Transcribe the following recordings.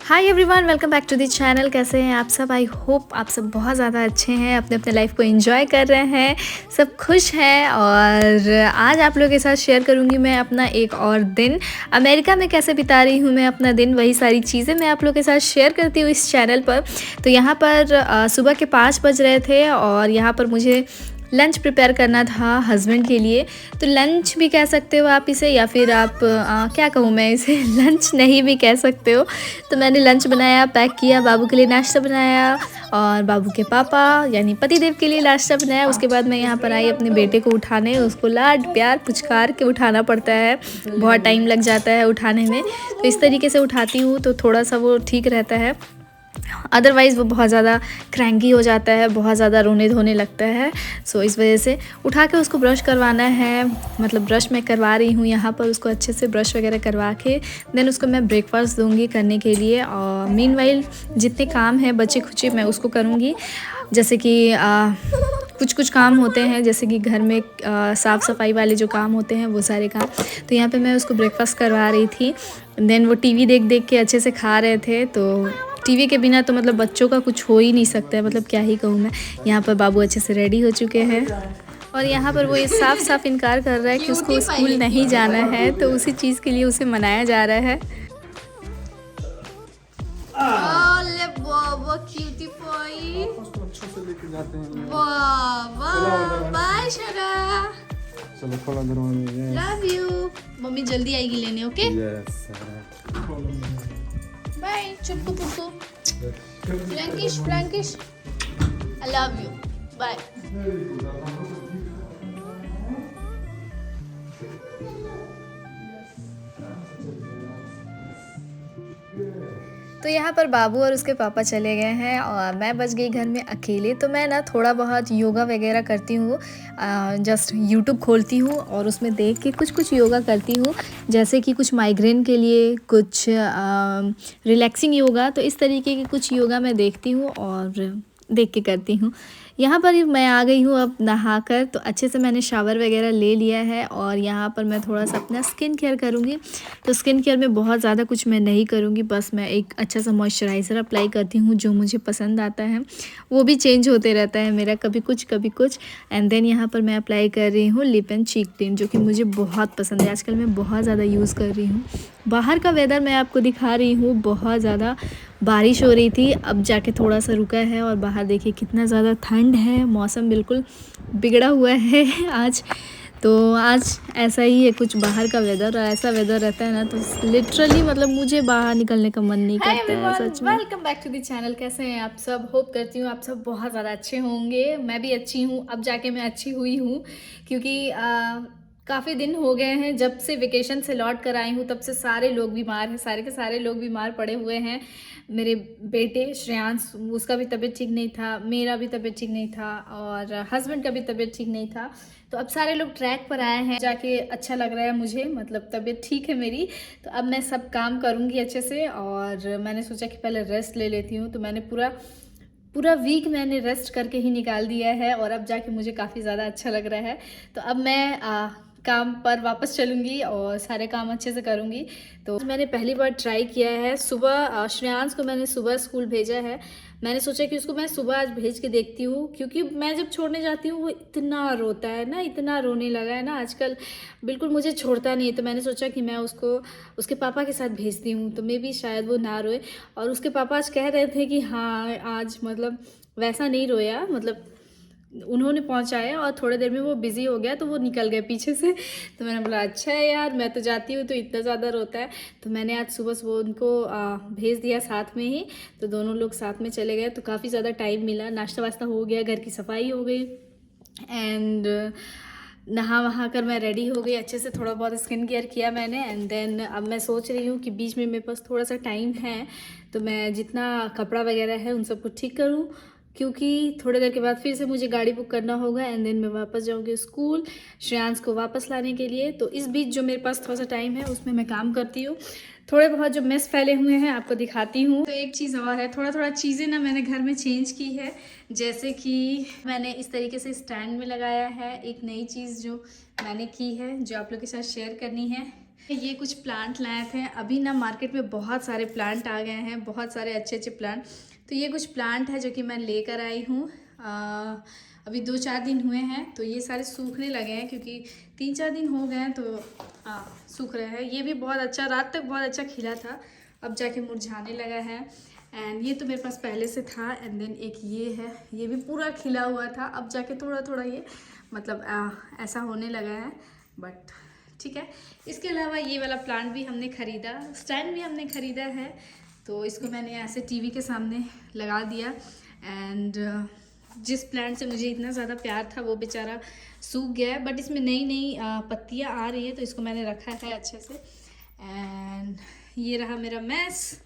Hi everyone, welcome back to the channel. कैसे हैं आप सब? आई होप आप सब बहुत ज़्यादा अच्छे हैं, अपने अपने लाइफ को एंजॉय कर रहे हैं, सब खुश हैं। और आज आप लोगों के साथ शेयर करूंगी मैं अपना एक और दिन अमेरिका में कैसे बिता रही हूं मैं अपना दिन। वही सारी चीज़ें मैं आप लोगों के साथ शेयर करती हूँ इस चैनल पर। तो यहाँ पर सुबह के 5 बज रहे थे और यहाँ पर मुझे लंच प्रिपेयर करना था हस्बैंड के लिए। तो लंच भी कह सकते हो आप इसे, या फिर आप क्या कहूँ मैं इसे लंच नहीं भी कह सकते हो। तो मैंने लंच बनाया, पैक किया, बाबू के लिए नाश्ता बनाया और बाबू के पापा यानी पतिदेव के लिए नाश्ता बनाया। उसके बाद मैं यहाँ पर आई अपने बेटे को उठाने। उसको लाड प्यार पुचकार के उठाना पड़ता है, बहुत टाइम लग जाता है उठाने में। तो इस तरीके से उठाती हूँ तो थोड़ा सा वो ठीक रहता है, अदरवाइज़ वो बहुत ज़्यादा क्रैंकी हो जाता है, बहुत ज़्यादा रोने धोने लगता है। सो इस वजह से उठा के उसको ब्रश करवाना है, मतलब ब्रश मैं करवा रही हूँ यहाँ पर उसको अच्छे से ब्रश वगैरह करवा के देन उसको मैं ब्रेकफास्ट दूँगी करने के लिए। और मीनवाइल जितने काम हैं बचे खुचे मैं उसको करूँगी। जैसे कि कुछ कुछ काम होते हैं, जैसे कि घर में साफ़ सफाई वाले जो काम होते हैं वो सारे काम। तो यहाँ पे मैं उसको ब्रेकफास्ट करवा रही थी। देन वो टीवी देख देख के अच्छे से खा रहे थे। तो टीवी के बिना तो मतलब बच्चों का कुछ हो ही नहीं सकता है, मतलब क्या ही कहूँ मैं। यहाँ पर बाबू अच्छे से रेडी हो चुके हैं और यहाँ पर वो ये साफ साफ इनकार कर रहा है कि उसको स्कूल नहीं जाना है, तो उसी चीज़ के लिए उसे मनाया जा रहा है। क्यूटी बॉय, बाय शरा, चलो थोड़ा देर में लव यू। मम्मी जल्दी आएगी लेने, ओके बाय। चुप्पू पुप्पू, फ्लैंकिश फ्लैंकिश, आई लव यू, बाय। तो यहाँ पर बाबू और उसके पापा चले गए हैं और मैं बच गई घर में अकेले। तो मैं ना थोड़ा बहुत योगा वगैरह करती हूँ, जस्ट यूट्यूब खोलती हूँ और उसमें देख के कुछ कुछ योगा करती हूँ। जैसे कि कुछ माइग्रेन के लिए, कुछ रिलैक्सिंग योगा। तो इस तरीके की कुछ योगा मैं देखती हूँ और देख के करती हूँ। यहाँ पर मैं आ गई हूँ अब नहाकर। तो अच्छे से मैंने शावर वगैरह ले लिया है और यहाँ पर मैं थोड़ा सा अपना स्किन केयर करूँगी। तो स्किन केयर में बहुत ज़्यादा कुछ मैं नहीं करूँगी, बस मैं एक अच्छा सा मॉइस्चराइज़र अप्लाई करती हूँ जो मुझे पसंद आता है। वो भी चेंज होते रहता है मेरा, कभी कुछ कभी कुछ। एंड देन यहाँ पर मैं अप्लाई कर रही हूँ लिप एंड चीक टिंट, जो कि मुझे बहुत पसंद है, आजकल मैं बहुत ज़्यादा यूज़ कर रही हूँ। बाहर का वेदर मैं आपको दिखा रही हूँ, बहुत ज़्यादा बारिश हो रही थी, अब जाके थोड़ा सा रुका है। और बाहर देखिए कितना ज़्यादा ठंड है, मौसम बिल्कुल बिगड़ा हुआ है आज। तो आज ऐसा ही है कुछ बाहर का वेदर, और ऐसा वेदर रहता है ना तो लिटरली मतलब मुझे बाहर निकलने का मन नहीं करता है सच में। Welcome back to the channel. कैसे हैं आप सब? होप करती हूँ आप सब बहुत ज़्यादा अच्छे होंगे। मैं भी अच्छी हूँ, अब जाके मैं अच्छी हुई हूँ, क्योंकि काफ़ी दिन हो गए हैं जब से वेकेशन से लौट कर आई हूँ, तब से सारे लोग बीमार हैं, सारे के सारे लोग बीमार पड़े हुए हैं। मेरे बेटे श्रेयांश, उसका भी तबीयत ठीक नहीं था, मेरा भी तबीयत ठीक नहीं था, और हस्बैंड का भी तबीयत ठीक नहीं था। तो अब सारे लोग ट्रैक पर आए हैं, जाके अच्छा लग रहा है मुझे, मतलब तबीयत ठीक है मेरी। तो अब मैं सब काम करूँगी अच्छे से। और मैंने सोचा कि पहले रेस्ट ले लेती हूँ। तो मैंने पूरा वीक मैंने रेस्ट करके ही निकाल दिया है और अब जाके मुझे काफ़ी ज़्यादा अच्छा लग रहा है। तो अब मैं काम पर वापस चलूँगी और सारे काम अच्छे से करूँगी। तो मैंने पहली बार ट्राई किया है सुबह, श्रेयांश को मैंने सुबह स्कूल भेजा है। मैंने सोचा कि उसको मैं सुबह आज भेज के देखती हूँ, क्योंकि मैं जब छोड़ने जाती हूँ वो इतना रोता है ना, इतना रोने लगा है ना आजकल, बिल्कुल मुझे छोड़ता नहीं है। तो मैंने सोचा कि मैं उसको उसके पापा के साथ भेजती हूँ, तो मे भी शायद वो ना रोए। और उसके पापा आज कह रहे थे कि हाँ आज मतलब वैसा नहीं रोया, मतलब उन्होंने पहुंचाया और थोड़ी देर में वो बिज़ी हो गया तो वो निकल गए पीछे से। तो मैंने बोला अच्छा है यार, मैं तो जाती हूँ तो इतना ज़्यादा रोता है। तो मैंने आज सुबह सुबह उनको भेज दिया साथ में ही। तो दोनों लोग साथ में चले गए, तो काफ़ी ज़्यादा टाइम मिला, नाश्ता वास्ता हो गया, घर की सफाई हो गई, एंड नहा वहा कर मैं रेडी हो गई अच्छे से, थोड़ा बहुत स्किन केयर किया मैंने। एंड देन अब मैं सोच रही हूँ कि बीच में मेरे पास थोड़ा सा टाइम है, तो मैं जितना कपड़ा वगैरह है उन सबको ठीक करूँ, क्योंकि थोड़ी देर के बाद फिर से मुझे गाड़ी बुक करना होगा। एंड देन मैं वापस जाऊँगी स्कूल श्रेयांश को वापस लाने के लिए। तो इस बीच जो मेरे पास थोड़ा सा टाइम है उसमें मैं काम करती हूँ। थोड़े बहुत जो मेस फैले हुए हैं आपको दिखाती हूँ। तो एक चीज़ और है, थोड़ा चीज़ें ना मैंने घर में चेंज की है। जैसे कि मैंने इस तरीके से स्टैंड में लगाया है, एक नई चीज़ जो मैंने की है जो आप लोग के साथ शेयर करनी है। ये कुछ प्लांट लाए थे। अभी ना मार्केट में बहुत सारे प्लांट आ गए हैं, बहुत सारे अच्छे अच्छे प्लांट। तो ये कुछ प्लांट है जो कि मैं लेकर आई हूँ। अभी 2-4 दिन हुए हैं, तो ये सारे सूखने लगे हैं क्योंकि 3-4 दिन हो गए हैं, तो सूख रहे हैं। ये भी बहुत अच्छा, रात तक बहुत अच्छा खिला था, अब जाके मुरझाने लगा है। एंड ये तो मेरे पास पहले से था। एंड देन एक ये है, ये भी पूरा खिला हुआ था, अब जाके थोड़ा थोड़ा ये मतलब ऐसा होने लगा है, बट ठीक है। इसके अलावा ये वाला प्लांट भी हमने ख़रीदा, स्टैंड भी हमने ख़रीदा है, तो इसको मैंने ऐसे टीवी के सामने लगा दिया। एंड जिस प्लांट से मुझे इतना ज़्यादा प्यार था वो बेचारा सूख गया है, बट इसमें नई नई पत्तियाँ आ रही है, तो इसको मैंने रखा है अच्छे से। एंड ये रहा मेरा मैस,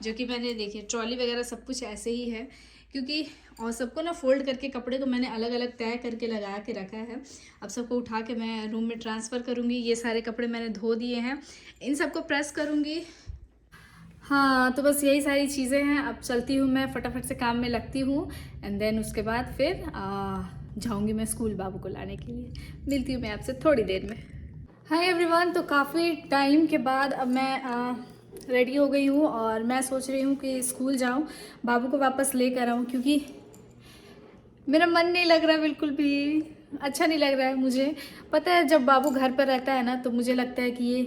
जो कि मैंने देखिए ट्रॉली वगैरह सब कुछ ऐसे ही है, क्योंकि और सबको ना फोल्ड करके कपड़े को मैंने अलग अलग तय करके लगा के रखा है। अब सबको उठा के मैं रूम में ट्रांसफ़र करूँगी। ये सारे कपड़े मैंने धो दिए हैं, इन सबको प्रेस करूँगी। हाँ, तो बस यही सारी चीज़ें हैं। अब चलती हूँ, मैं फटाफट से काम में लगती हूँ। एंड देन उसके बाद फिर जाऊँगी मैं स्कूल बाबू को लाने के लिए। मिलती हूँ मैं आपसे थोड़ी देर में। हाय एवरीवन, तो काफ़ी टाइम के बाद अब मैं रेडी हो गई हूँ और मैं सोच रही हूँ कि स्कूल जाऊँ, बाबू को वापस लेकर आऊँ, क्योंकि मेरा मन नहीं लग रहा, बिल्कुल भी अच्छा नहीं लग रहा है मुझे। पता है, जब बाबू घर पर रहता है ना, तो मुझे लगता है कि ये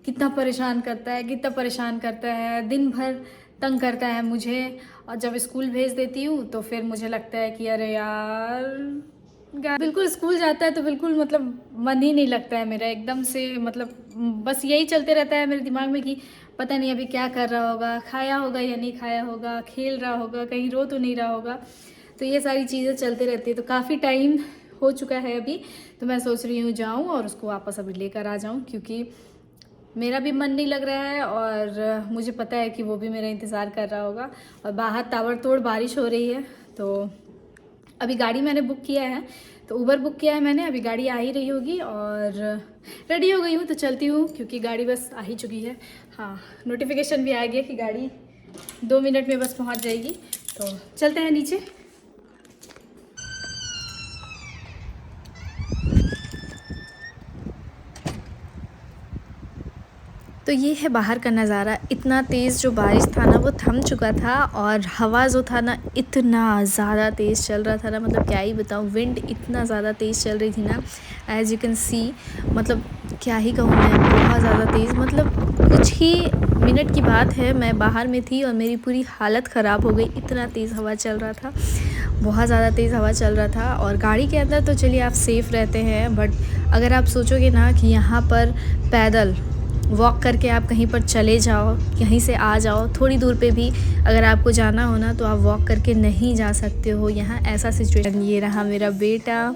कितना परेशान करता है, कितना परेशान करता है, दिन भर तंग करता है मुझे। और जब स्कूल भेज देती हूँ तो फिर मुझे लगता है कि अरे यार, बिल्कुल स्कूल जाता है तो बिल्कुल मतलब मन ही नहीं लगता है मेरा एकदम से। मतलब बस यही चलते रहता है मेरे दिमाग में कि पता नहीं अभी क्या कर रहा होगा, खाया होगा या नहीं खाया होगा, खेल रहा होगा, कहीं रो तो नहीं रहा होगा। तो ये सारी चीज़ें चलती रहती है। तो काफ़ी टाइम हो चुका है अभी, तो मैं सोच रही हूँ जाऊँ और उसको वापस अभी लेकर आ जाऊँ, क्योंकि मेरा भी मन नहीं लग रहा है और मुझे पता है कि वो भी मेरा इंतज़ार कर रहा होगा। और बाहर ताबड़तोड़ बारिश हो रही है, तो अभी गाड़ी मैंने बुक किया है, तो उबर बुक किया है मैंने। अभी गाड़ी आ ही रही होगी और रेडी हो गई हूँ, तो चलती हूँ क्योंकि गाड़ी बस आ ही चुकी है। हाँ, नोटिफिकेशन भी आ गया कि गाड़ी 2 मिनट में बस पहुँच जाएगी। तो चलते हैं नीचे। तो ये है बाहर का नज़ारा। इतना तेज़ जो बारिश था ना, वो थम चुका था, और हवा जो था ना, इतना ज़्यादा तेज़ चल रहा था ना, मतलब क्या ही बताऊँ। विंड इतना ज़्यादा तेज़ चल रही थी ना, एज़ यू कैन सी। मतलब क्या ही कहूँ मैं, बहुत ज़्यादा तेज़। मतलब कुछ ही मिनट की बात है, मैं बाहर में थी और मेरी पूरी हालत ख़राब हो गई। इतना तेज़ हवा चल रहा था, बहुत ज़्यादा तेज़ हवा चल रहा था। और गाड़ी के अंदर तो चलिए आप सेफ़ रहते हैं, बट अगर आप सोचोगे ना कि यहाँ पर पैदल वॉक करके आप कहीं पर चले जाओ, कहीं से आ जाओ, थोड़ी दूर पे भी अगर आपको जाना हो ना, तो आप वॉक करके नहीं जा सकते हो। यहाँ ऐसा सिचुएशन। ये रहा मेरा बेटा,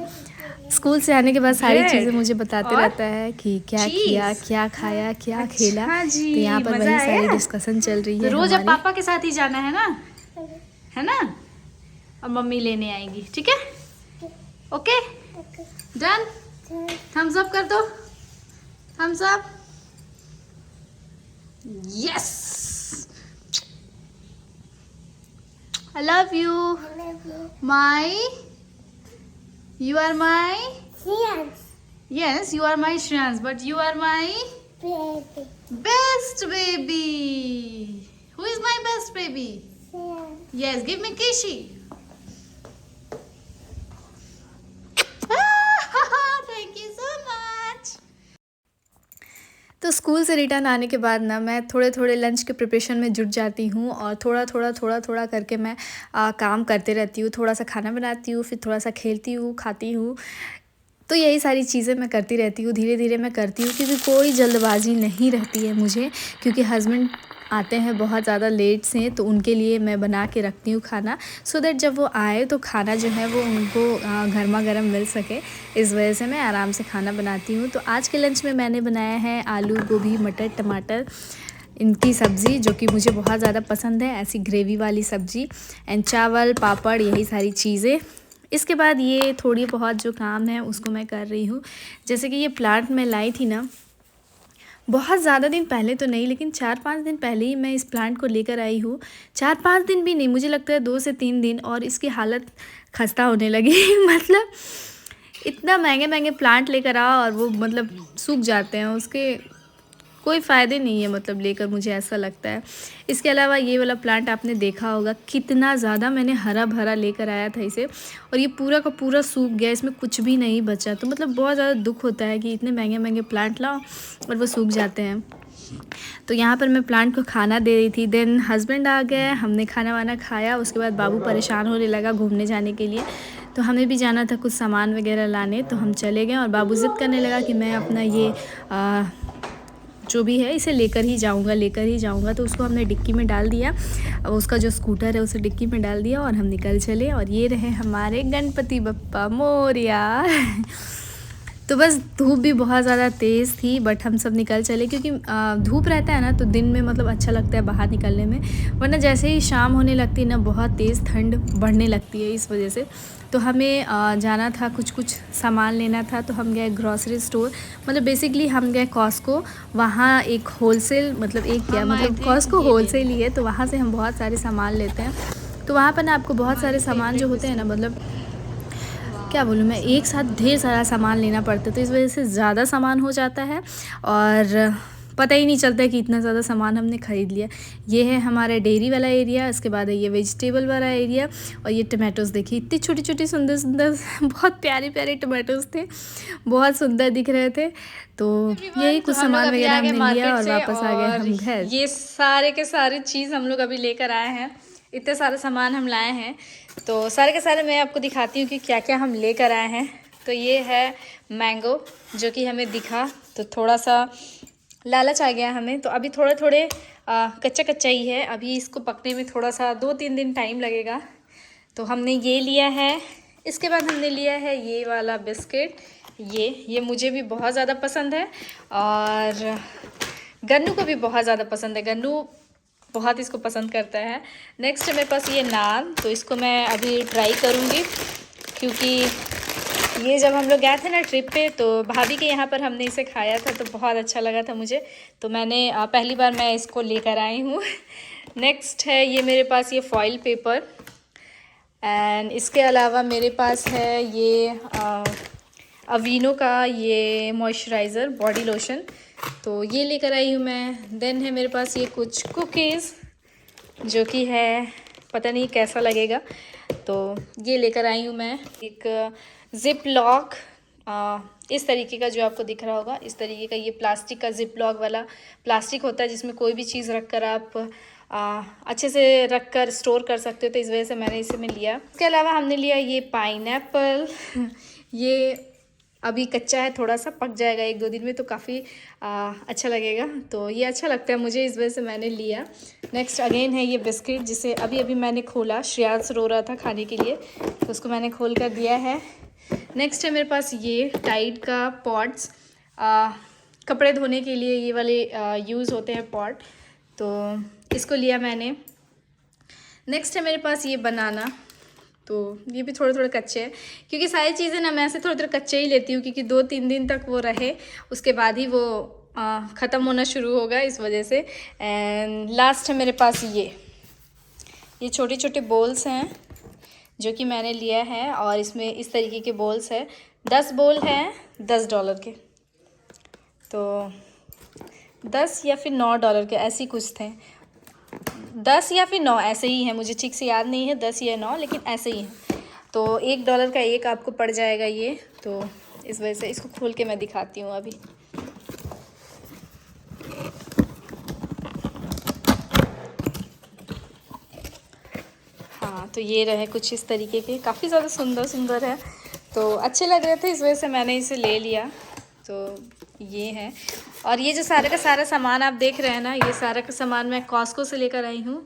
स्कूल से आने के बाद सारी चीज़ें मुझे बताते रहता है कि क्या किया, क्या खाया, क्या खेला। तो यहाँ पर वही सारी डिस्कशन चल रही है। रोज अब पापा के साथ ही जाना है ना, है ना? अब मम्मी लेने आएगी, ठीक है? Okay, done. थम्स अप कर दो, thumbs up. Yes, I love you. You are my Yes, yes, you are my Shreyans, but you are my baby. best baby. Who is my best baby? Yes. Yes, give me Kishi. Thank you so much. तो school से return आने के बाद ना, मैं थोड़े थोड़े lunch के प्रिपरेशन में जुट जाती हूँ, और थोड़ा करके मैं काम करते रहती हूँ। थोड़ा सा खाना बनाती हूँ, फिर थोड़ा सा खेलती हूँ, खाती हूँ। तो यही सारी चीज़ें मैं करती रहती हूँ, धीरे धीरे मैं करती हूँ, क्योंकि कोई जल्दबाजी नहीं रहती है मुझे, क्योंकि हस्बैंड आते हैं बहुत ज़्यादा लेट से, तो उनके लिए मैं बना के रखती हूँ खाना, सो दैट जब वो आए तो खाना जो है वो उनको गर्मा गर्म मिल सके। इस वजह से मैं आराम से खाना बनाती हूँ। तो आज के लंच में मैंने बनाया है आलू गोभी मटर टमाटर इनकी सब्ज़ी, जो कि मुझे बहुत ज़्यादा पसंद है, ऐसी ग्रेवी वाली सब्ज़ी। एंड चावल पापड़, यही सारी चीज़ें। इसके बाद ये थोड़ी बहुत जो काम है उसको मैं कर रही हूँ। जैसे कि ये प्लांट मैं लाई थी ना, बहुत ज़्यादा दिन पहले तो नहीं, लेकिन 4-5 दिन पहले ही मैं इस प्लांट को लेकर आई हूँ। 4-5 दिन भी नहीं, मुझे लगता है 2 से 3 दिन, और इसकी हालत खस्ता होने लगी। मतलब इतना महंगे महंगे प्लांट लेकर आओ और वो मतलब सूख जाते हैं, उसके कोई फ़ायदे नहीं है मतलब लेकर, मुझे ऐसा लगता है। इसके अलावा ये वाला प्लांट आपने देखा होगा कितना ज़्यादा मैंने हरा भरा लेकर आया था इसे, और ये पूरा का पूरा सूख गया, इसमें कुछ भी नहीं बचा। तो मतलब बहुत ज़्यादा दुख होता है कि इतने महंगे महंगे प्लांट लाओ और वो सूख जाते हैं। तो यहाँ पर मैं प्लांट को खाना दे रही थी, देन हस्बैंड आ गए, हमने खाना वाना खाया। उसके बाद बाबू परेशान होने लगा घूमने जाने के लिए, तो हमें भी जाना था कुछ सामान वगैरह लाने, तो हम चले गए। और बाबू ज़िद करने लगा कि मैं अपना ये जो भी है इसे लेकर ही जाऊंगा। तो उसको हमने डिक्की में डाल दिया, अब उसका जो स्कूटर है उसे डिक्की में डाल दिया और हम निकल चले। और ये रहे हमारे गणपति बप्पा मोरया। तो बस धूप भी बहुत ज़्यादा तेज़ थी, बट हम सब निकल चले, क्योंकि धूप रहता है ना तो दिन में मतलब अच्छा लगता है बाहर निकलने में, वरना जैसे ही शाम होने लगती है ना बहुत तेज़ ठंड बढ़ने लगती है इस वजह से। तो हमें जाना था, कुछ सामान लेना था, तो हम गए ग्रॉसरी स्टोर, मतलब बेसिकली हम गए कॉस्को। वहाँ एक होलसेल मतलब एक क्या मतलब कॉस्को होलसेल ही है, तो वहाँ से हम बहुत सारे सामान लेते हैं। तो वहाँ पर ना आपको बहुत सारे सामान जो होते हैं ना, मतलब क्या बोलूँ मैं, एक साथ ढेर सारा सामान लेना पड़ता है, तो इस वजह से ज़्यादा सामान हो जाता है और पता ही नहीं चलता है कि इतना ज़्यादा सामान हमने ख़रीद लिया। ये है हमारा डेयरी वाला एरिया, उसके बाद है ये वेजिटेबल वाला एरिया, और ये टमाटोज़ देखिए इतनी छोटी छोटी सुंदर सुंदर बहुत प्यारे प्यारे टमाटोज़ थे, बहुत सुंदर दिख रहे थे। तो यही कुछ सामान वगैरह हमने लिया और वापस आ गए हम घर। ये सारे के सारे चीज़ हम लोग अभी लेकर आए हैं, इतने सारे सामान हम लाए हैं, तो सारे के सारे मैं आपको दिखाती हूँ कि क्या क्या हम लेकर आए हैं। तो ये है मैंगो, जो कि हमें दिखा तो थोड़ा सा लालच आ गया हमें, तो अभी थोड़े कच्चा कच्चा ही है, अभी इसको पकने में थोड़ा सा 2-3 दिन टाइम लगेगा। तो हमने ये लिया है। इसके बाद हमने लिया है ये वाला बिस्किट, ये मुझे भी बहुत ज़्यादा पसंद है और गन्नू को भी बहुत ज़्यादा पसंद है, गन्नू बहुत इसको पसंद करता है। नेक्स्ट मेरे पास ये नान, तो इसको मैं अभी ट्राई करूँगी, क्योंकि ये जब हम लोग गए थे ना ट्रिप पे, तो भाभी के यहाँ पर हमने इसे खाया था, तो बहुत अच्छा लगा था मुझे, तो मैंने पहली बार मैं इसको लेकर आई हूँ। नेक्स्ट है ये मेरे पास ये फॉइल पेपर, एंड इसके अलावा मेरे पास है ये अवीनो का ये मॉइस्चराइज़र बॉडी लोशन, तो ये लेकर आई हूँ मैं। देन है मेरे पास ये कुछ कुकीज़, जो कि है पता नहीं कैसा लगेगा, तो ये लेकर आई हूँ मैं। एक ज़िप लॉक इस तरीके का जो आपको दिख रहा होगा, इस तरीके का ये प्लास्टिक का ज़िप लॉक वाला प्लास्टिक होता है, जिसमें कोई भी चीज़ रख कर आप अच्छे से रख कर स्टोर कर सकते हो, तो इस वजह से मैंने इसे में लिया। इसके अलावा हमने लिया ये पाइनएप्पल। ये अभी कच्चा है, थोड़ा सा पक जाएगा 1-2 दिन में, तो काफ़ी अच्छा लगेगा, तो ये अच्छा लगता है मुझे, इस वजह से मैंने लिया। नेक्स्ट अगेन है ये बिस्किट, जिसे अभी अभी मैंने खोला, श्रेयांश रो रहा था खाने के लिए, तो उसको मैंने खोल कर दिया है। नेक्स्ट है मेरे पास ये टाइड का पॉट्स, कपड़े धोने के लिए ये वाले यूज़ होते हैं पॉट, तो इसको लिया मैंने। नेक्स्ट है मेरे पास ये बनाना, तो ये भी थोड़े कच्चे हैं, क्योंकि सारी चीज़ें ना मैं ऐसे थोड़े कच्चे ही लेती हूँ, क्योंकि 2-3 दिन तक वो रहे, उसके बाद ही वो ख़त्म होना शुरू होगा, इस वजह से। एंड लास्ट है मेरे पास ये छोटे छोटे बोल्स हैं, जो कि मैंने लिया है, और इसमें इस तरीके के बोल्स है, 10 बोल हैं $10 के, तो 10 या फिर $9 के ऐसे ही कुछ थे, 10 या फिर 9 ऐसे ही हैं, मुझे ठीक से याद नहीं है 10 या 9, लेकिन ऐसे ही हैं। तो $1 का एक आपको पड़ जाएगा ये, तो इस वजह से इसको खोल के मैं दिखाती हूँ अभी। हाँ, तो ये रहे कुछ इस तरीके के, काफ़ी ज़्यादा सुंदर है, तो अच्छे लग रहे थे, इस वजह से मैंने इसे ले लिया। तो ये है, और ये जो सारे का सारा सामान आप देख रहे हैं ना, ये सारा का सामान मैं कॉस्को से लेकर आई हूँ।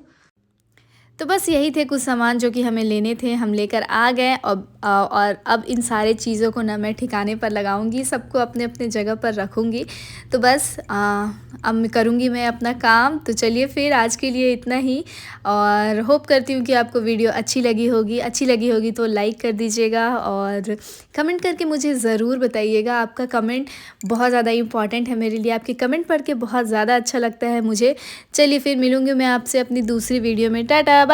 तो बस यही थे कुछ सामान जो कि हमें लेने थे, हम लेकर आ गए। और अब इन सारे चीज़ों को ना मैं ठिकाने पर लगाऊंगी, सबको अपने अपने जगह पर रखूंगी। तो बस अब करूंगी मैं अपना काम। तो चलिए फिर आज के लिए इतना ही, और होप करती हूँ कि आपको वीडियो अच्छी लगी होगी तो लाइक कर दीजिएगा, और कमेंट करके मुझे ज़रूर बताइएगा। आपका कमेंट बहुत ज़्यादा इम्पॉर्टेंट है मेरे लिए, आपके कमेंट पढ़ के बहुत ज़्यादा अच्छा लगता है मुझे। चलिए फिर मिलूँगी मैं आपसे अपनी दूसरी वीडियो में। टाटा।